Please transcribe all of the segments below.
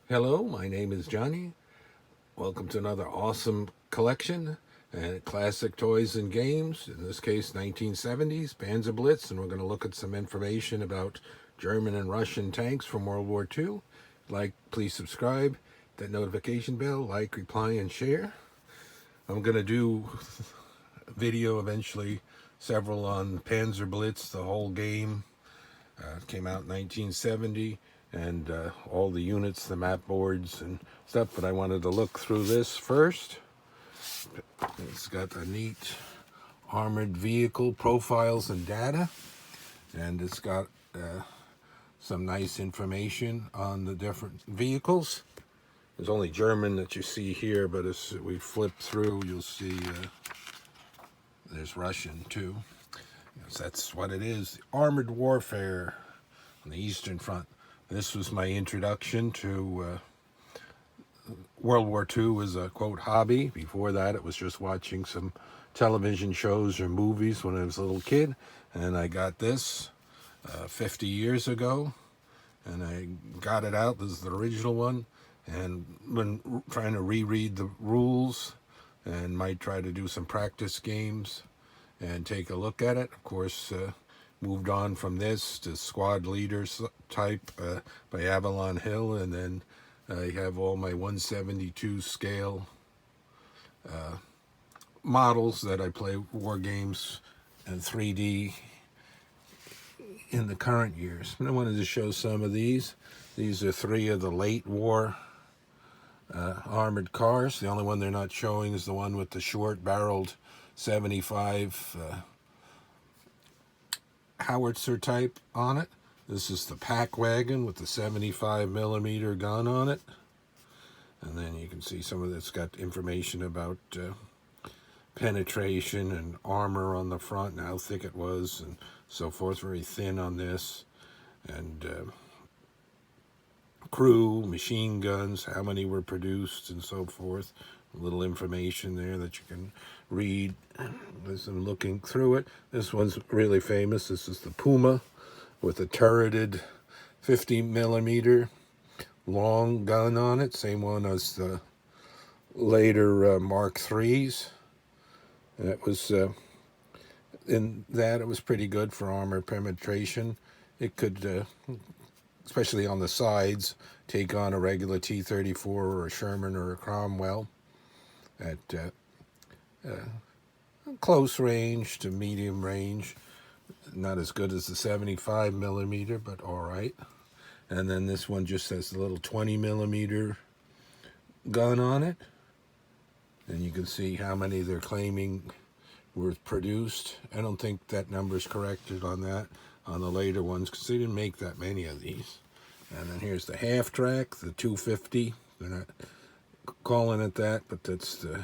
Hello, my name is Johnny. Welcome to another awesome collection and classic toys and games. In this case, 1970s Panzerblitz, and we're going to look at some information about German and Russian tanks from World War II. Like, please subscribe, that notification bell, like, reply, and share. I'm going to do a video eventually, several on Panzerblitz, the whole game. It came out in 1970, and all the units, the map boards and stuff, but I wanted to look through this first. It's got a neat armored vehicle profiles and data, and it's got some nice information on the different vehicles. There's only German that you see here, but as we flip through, you'll see there's Russian too. Yes, that's what it is. Armored warfare on the Eastern Front. This was my introduction to World War II as a, quote, hobby. Before that, it was just watching some television shows or movies when I was a little kid. And I got this 50 years ago, and I got it out. This is the original one. And when trying to reread the rules and might try to do some practice games and take a look at it. Of course, moved on from this to Squad Leaders type by Avalon Hill, and then I have all my 172 scale models that I play war games and 3D in the current years. And I wanted to show some of these. These are three of the late war armored cars. The only one they're not showing is the one with the short barreled 75 howitzer type on it. This is the pack wagon with the 75 millimeter gun on it. And then you can see some of it's got information about penetration and armor on the front and how thick it was and so forth. Very thin on this. And crew, machine guns, how many were produced and so forth. A little information there that you can read as I'm looking through it. This one's really famous. This is the Puma with a turreted 50 millimeter long gun on it. Same one as the later Mark IIIs. And it was in that it was pretty good for armor penetration. It could, especially on the sides, take on a regular T-34 or a Sherman or a Cromwell at close range to medium range. Not as good as the 75 millimeter, but all right. And then this one just has a little 20 millimeter gun on it. And you can see how many they're claiming were produced. I don't think that number's corrected on that, on the later ones, because they didn't make that many of these. And then here's the half track, the 250. They're not calling it that, but that's the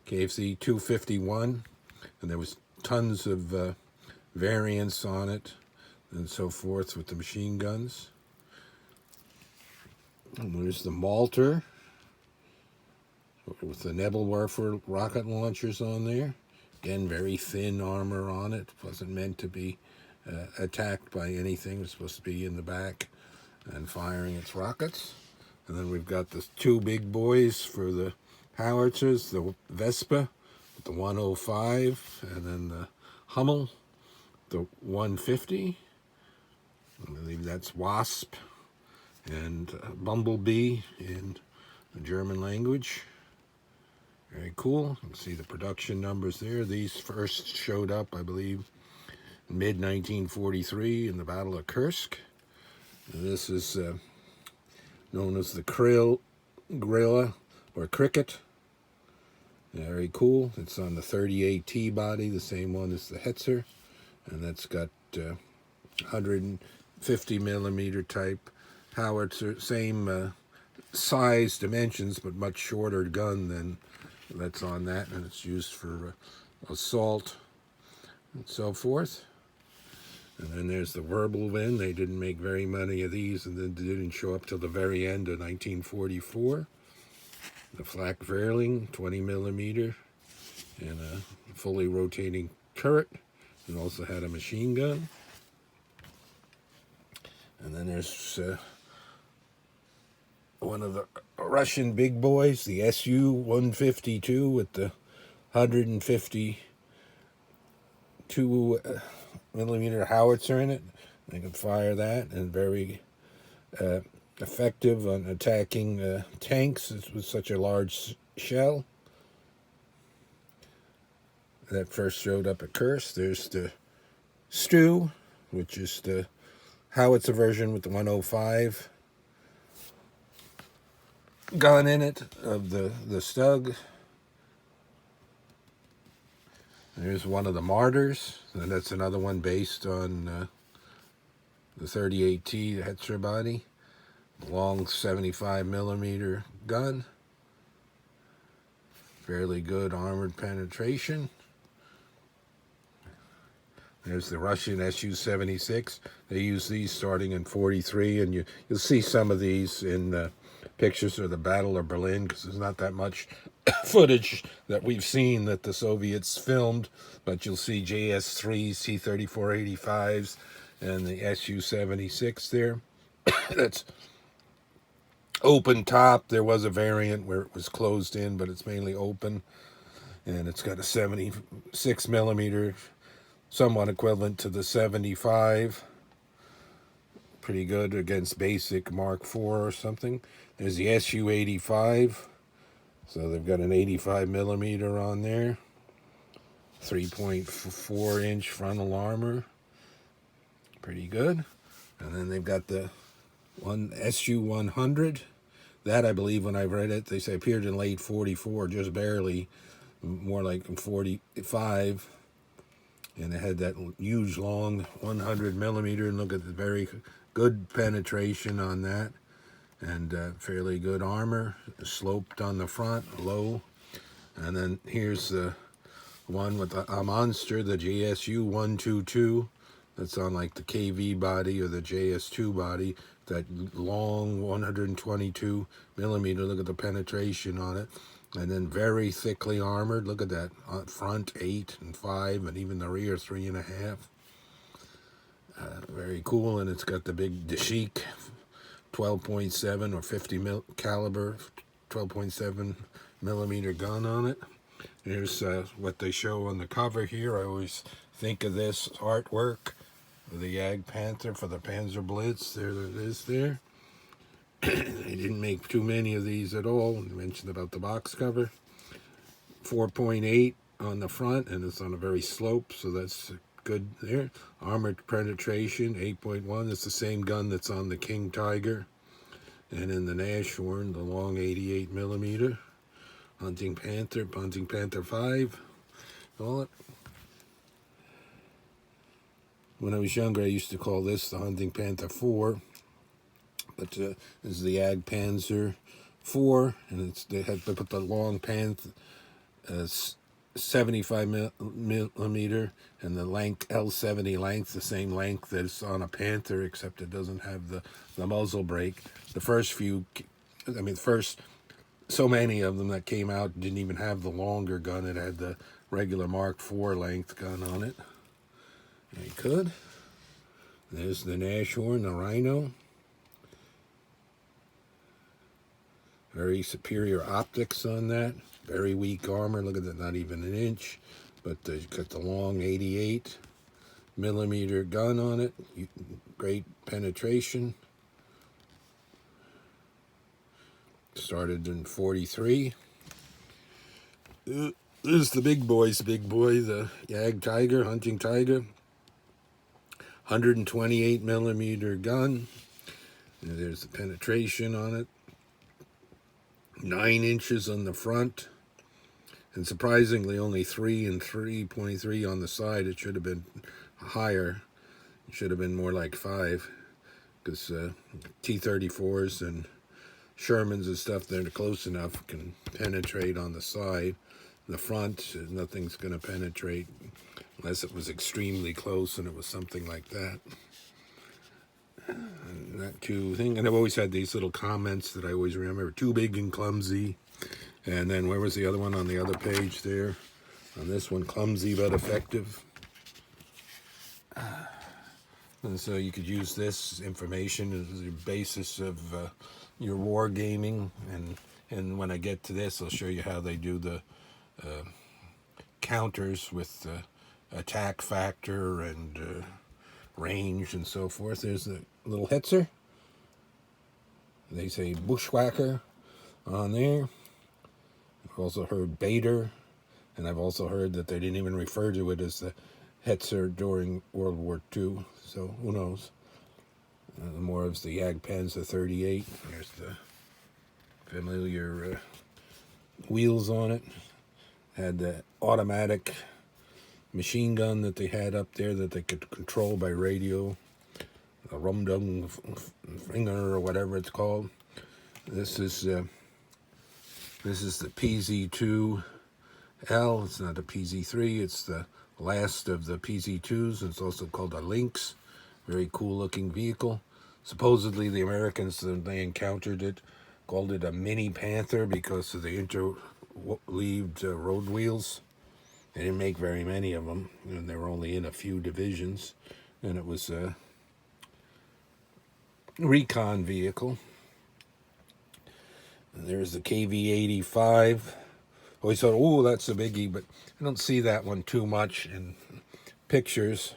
KFC 251. And there was tons of variants on it and so forth with the machine guns. And there's the Malter with the Nebelwerfer rocket launchers on there. Again, very thin armor on it. Wasn't meant to be attacked by anything. It was supposed to be in the back and firing its rockets. And then we've got the two big boys for the howitzers, the Vespa with the 105, and then the Hummel, the 150. I believe that's Wasp and Bumblebee in the German language. Very cool. You can see the production numbers there. These first showed up, I believe, mid-1943 in the Battle of Kursk. And this is known as the Grilla or Cricket. Very cool. It's on the 38T body, the same one as the Hetzer. And that's got 150 millimeter type howitzer, same size dimensions, but much shorter gun than that's on that, and it's used for assault and so forth. And then there's the Wirbelwind. They didn't make very many of these, and then didn't show up till the very end of 1944. The Flak Verling, 20 millimeter, and a fully rotating turret. It also had a machine gun. And then there's one of the Russian big boys, the Su-152 with the 152 millimeter howitzer in it. They can fire that, and very effective on attacking tanks with such a large shell. That first showed up at Kursk. There's the Stu, which is the howitzer version with the 105 gun in it of the Stug. There's one of the Martyrs, and that's another one based on the 38T Hetzer body. Long 75 millimeter gun. Fairly good armored penetration. There's the Russian Su-76. They use these starting in 43, and you'll see some of these in pictures of the Battle of Berlin, because there's not that much footage that we've seen that the Soviets filmed, but you'll see JS-3s, T-34-85s, and the Su-76 there. That's open top. There was a variant where it was closed in, but it's mainly open, and it's got a 76 millimeter, somewhat equivalent to the 75. Pretty good against basic Mark IV or something. There's the Su-85. So they've got an 85 millimeter on there. 3.4 inch frontal armor. Pretty good. And then they've got the one Su-100. That, I believe, when I've read it, they say appeared in late 44, just barely, more like 45. And it had that huge, long 100 millimeter. And look at the very good penetration on that. And fairly good armor. Sloped on the front, low. And then here's the one with a monster, the JSU-122. That's on like the KV body or the JS2 body. That long 122 millimeter. Look at the penetration on it. And then very thickly armored. Look at that. Front 8 and 5, and even the rear 3.5. Very cool. And it's got the big Dashik 12.7 or 50 caliber 12.7 millimeter gun on it. Here's what they show on the cover here. I always think of this artwork of the Jagd Panther for the Panzerblitz. There it is there. They didn't make too many of these at all. I mentioned about the box cover. 4.8 on the front, and it's on a very slope, so that's good there. Armored penetration, 8.1. It's the same gun that's on the King Tiger. And in the Nashorn, the long 88 millimeter. Hunting Panther 5. Call it. When I was younger, I used to call this the Hunting Panther 4. But this is the Jagd Panzer 4, and they had to put the long Panther 75 millimeter, and the length L70 length, the same length that's on a Panther, except it doesn't have the muzzle brake. The first few, so many of them that came out didn't even have the longer gun. It had the regular Mark IV length gun on it. They could. There's the Nashorn, the Rhino. Very superior optics on that. Very weak armor. Look at that, not even an inch. But they've got the long 88 millimeter gun on it. Great penetration. Started in 43. This is the big boy, the Jagd Tiger, Hunting Tiger. 128 millimeter gun. And there's the penetration on it. 9 inches on the front, and surprisingly only 3 and 3.3 on the side. It should have been higher. It should have been more like 5, because T-34s and Shermans and stuff, they're close enough, can penetrate on the side. The front, nothing's going to penetrate unless it was extremely close, and it was something like that. Not too thing, and I've always had these little comments that I always remember: too big and clumsy. And then where was the other one on the other page there? On this one, clumsy but effective. And so you could use this information as the basis of your wargaming, and when I get to this, I'll show you how they do the counters with attack factor and range and so forth. There's the little Hetzer. They say bushwhacker on there. I've also heard Bader, and I've also heard that they didn't even refer to it as the Hetzer during World War II, so who knows. More of the Jagdpanzer 38. There's the familiar wheels on it. Had the automatic machine gun that they had up there that they could control by radio. A Rumdung Finger or whatever it's called. This is the PZ2L. It's not a PZ3. It's the last of the PZ2s. It's also called a Lynx. Very cool looking vehicle. Supposedly the Americans, when they encountered it, called it a mini Panther because of the interleaved road wheels. They didn't make very many of them, and they were only in a few divisions. And it was a recon vehicle. And there's the KV-85. Always thought, oh, that's a biggie, but I don't see that one too much in pictures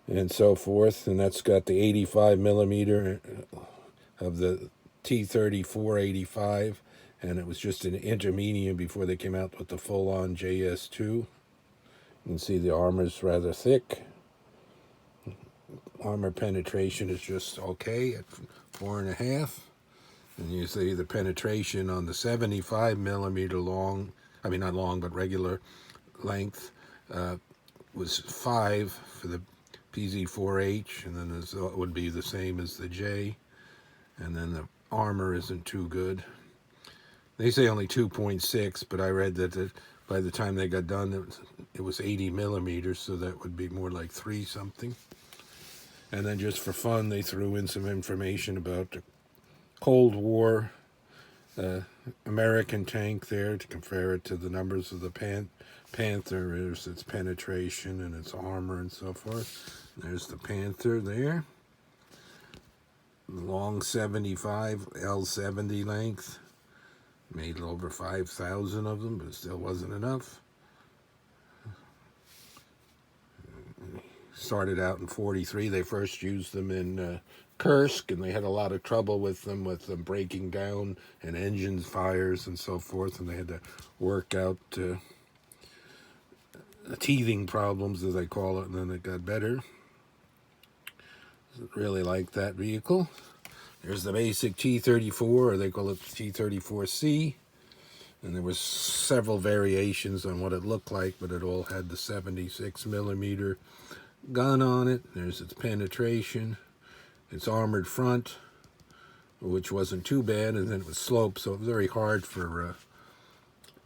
and so forth. And that's got the 85 millimeter of the T-34-85, and it was just an intermediate before they came out with the full-on JS2. You can see the armor's rather thick. Armor penetration is just okay at 4.5. And you see the penetration on the 75 millimeter long, I mean not long, but regular length, was 5 for the PZ4H, and then it would be the same as the J. And then the armor isn't too good. They say only 2.6, but I read that by the time they got done, it was 80 millimeters, so that would be more like 3 something. And then just for fun, they threw in some information about the Cold War American tank there to compare it to the numbers of the Panther. There's its penetration and its armor and so forth. There's the Panther there. Long 75, L70 length. Made over 5,000 of them, but it still wasn't enough. Started out in 43. They first used them in Kursk, and they had a lot of trouble with them breaking down and engine fires and so forth, and they had to work out teething problems, as they call it, and then it got better. Really like that vehicle. There's the basic T-34, or they call it T-34C, and there was several variations on what it looked like, but it all had the 76 millimeter gun on it. There's its penetration, its armored front, which wasn't too bad, and then it was sloped, so it was very hard for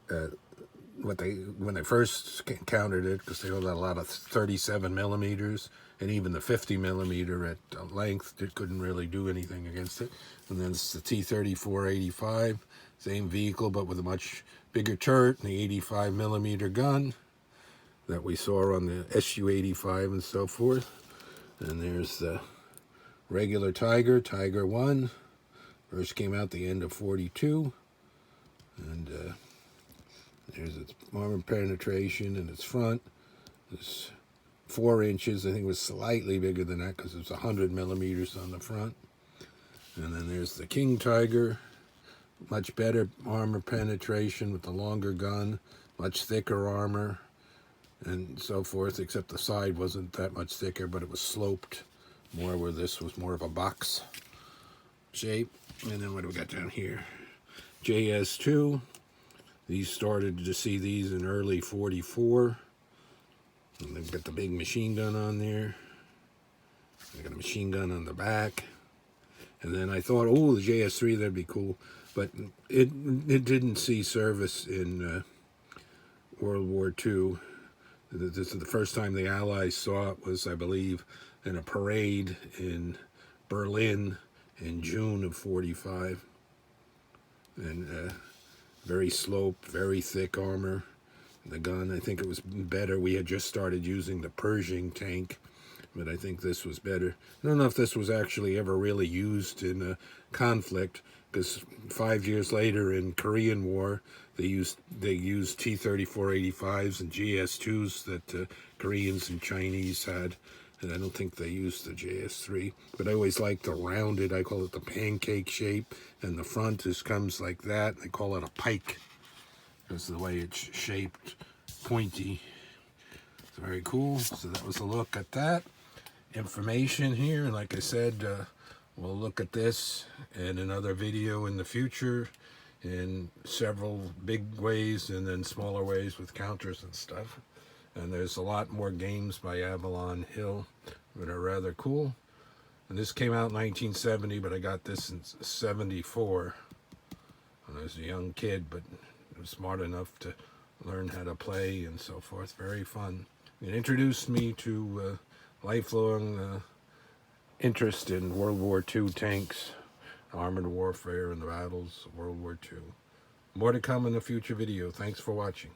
when they first encountered it, because they had a lot of 37 millimeters, and even the 50 millimeter at length, it couldn't really do anything against it. And then it's the T-34-85, same vehicle, but with a much bigger turret and the 85 millimeter gun that we saw on the SU-85 and so forth. And there's the regular Tiger, Tiger 1. First came out the end of 42. And there's its armor penetration and its front. It's 4 inches. I think it was slightly bigger than that because it's 100 millimeters on the front. And then there's the King Tiger. Much better armor penetration with the longer gun. Much thicker armor and so forth, except the side wasn't that much thicker, but it was sloped more, where this was more of a box shape. And then what do we got down here? JS2. These started to see these in early 44. And they've got the big machine gun on there. They got a machine gun on the back. And then I thought, oh, the JS3, that'd be cool. But it didn't see service in World War II. This is the first time the Allies saw it was, I believe, in a parade in Berlin in June of 45. And very sloped, very thick armor. The gun, I think it was better. We had just started using the Pershing tank but I think this was better. I don't know if this was actually ever really used in a conflict, because 5 years later in Korean War, they used T-34-85s and GS2s that Koreans and Chinese had, and I don't think they used the JS3. But I always liked the rounded, I call it the pancake shape, and the front comes like that, and they call it a pike, because the way it's shaped, pointy. It's very cool. So that was a look at that. Information here, and like I said, we'll look at this in another video in the future in several big ways and then smaller ways with counters and stuff. And there's a lot more games by Avalon Hill that are rather cool. And this came out in 1970, but I got this in 74 when I was a young kid, but I was smart enough to learn how to play and so forth. Very fun. It introduced me to lifelong interest in World War II tanks, armored warfare, and the battles of World War II. More to come in a future video. Thanks for watching.